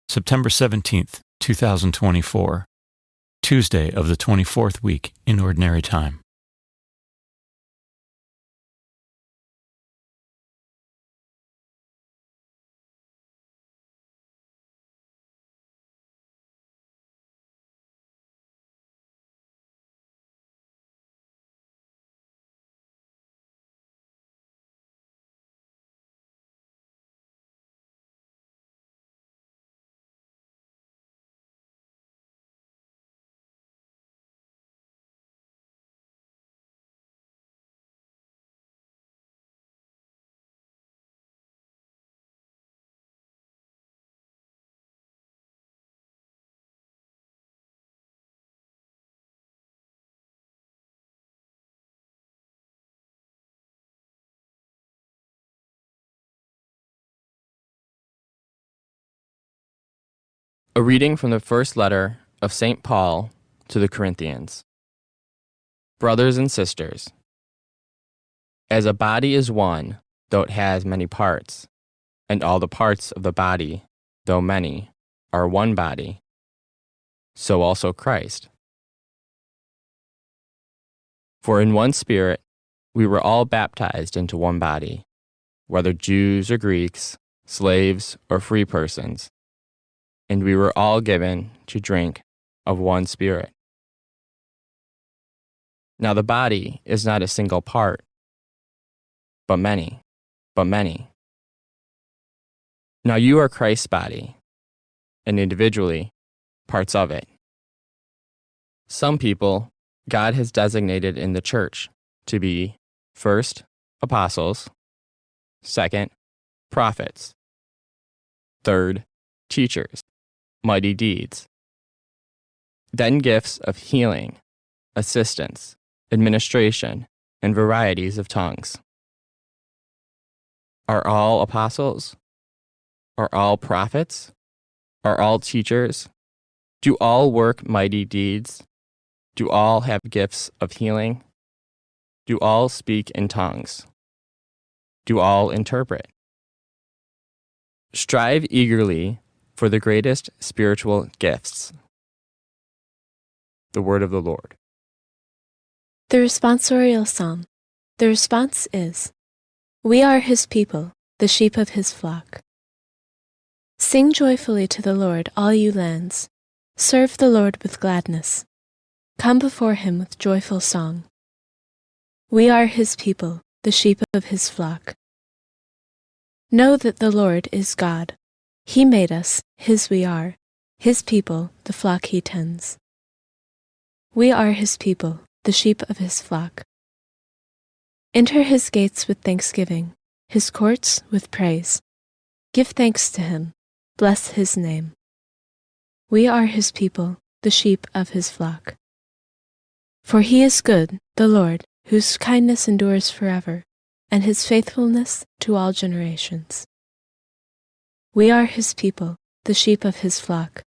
September 17th, 2024, Tuesday of the 24th week in Ordinary Time. A reading from the first letter of St. Paul to the Corinthians. Brothers and sisters, as a body is one, though it has many parts, and all the parts of the body, though many, are one body, so also Christ. For in one Spirit we were all baptized into one body, whether Jews or Greeks, slaves or free persons, and we were all given to drink of one Spirit. Now the body is not a single part, but many. Now you are Christ's body, and individually parts of it. Some people God has designated in the church to be, first, apostles, second, prophets, third, teachers, mighty deeds, then gifts of healing, assistance, administration, and varieties of tongues. Are all apostles? Are all prophets? Are all teachers? Do all work mighty deeds? Do all have gifts of healing? Do all speak in tongues? Do all interpret? Strive eagerly for the greatest spiritual gifts. The word of the Lord. The responsorial psalm. The response is, "We are his people, the sheep of his flock." Sing joyfully to the Lord, all you lands. Serve the Lord with gladness. Come before him with joyful song. We are his people, the sheep of his flock. Know that the Lord is God. He made us, his we are, his people, the flock he tends. We are his people, the sheep of his flock. Enter his gates with thanksgiving, his courts with praise. Give thanks to him, bless his name. We are his people, the sheep of his flock. For he is good, the Lord, whose kindness endures forever, and his faithfulness to all generations. We are his people, the sheep of his flock.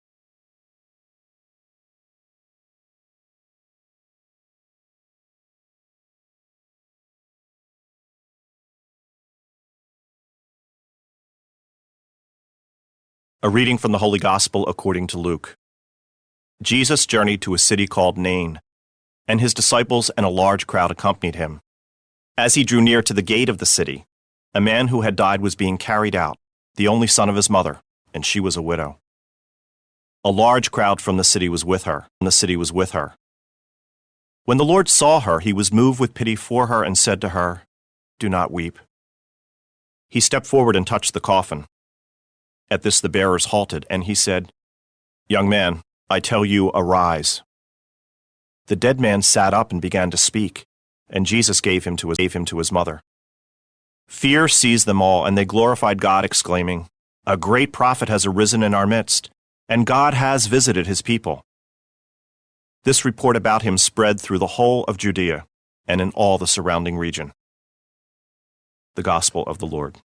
A reading from the Holy Gospel according to Luke. Jesus journeyed to a city called Nain, and his disciples and a large crowd accompanied him. As he drew near to the gate of the city, a man who had died was being carried out, the only son of his mother, and she was a widow. A large crowd from the city was with her. When the Lord saw her, he was moved with pity for her and said to her, "Do not weep." He stepped forward and touched the coffin. At this the bearers halted, and he said, "Young man, I tell you, arise." The dead man sat up and began to speak, and Jesus gave him to his mother. Fear seized them all, and they glorified God, exclaiming, "A great prophet has arisen in our midst, and God has visited his people." This report about him spread through the whole of Judea and in all the surrounding region. The Gospel of the Lord.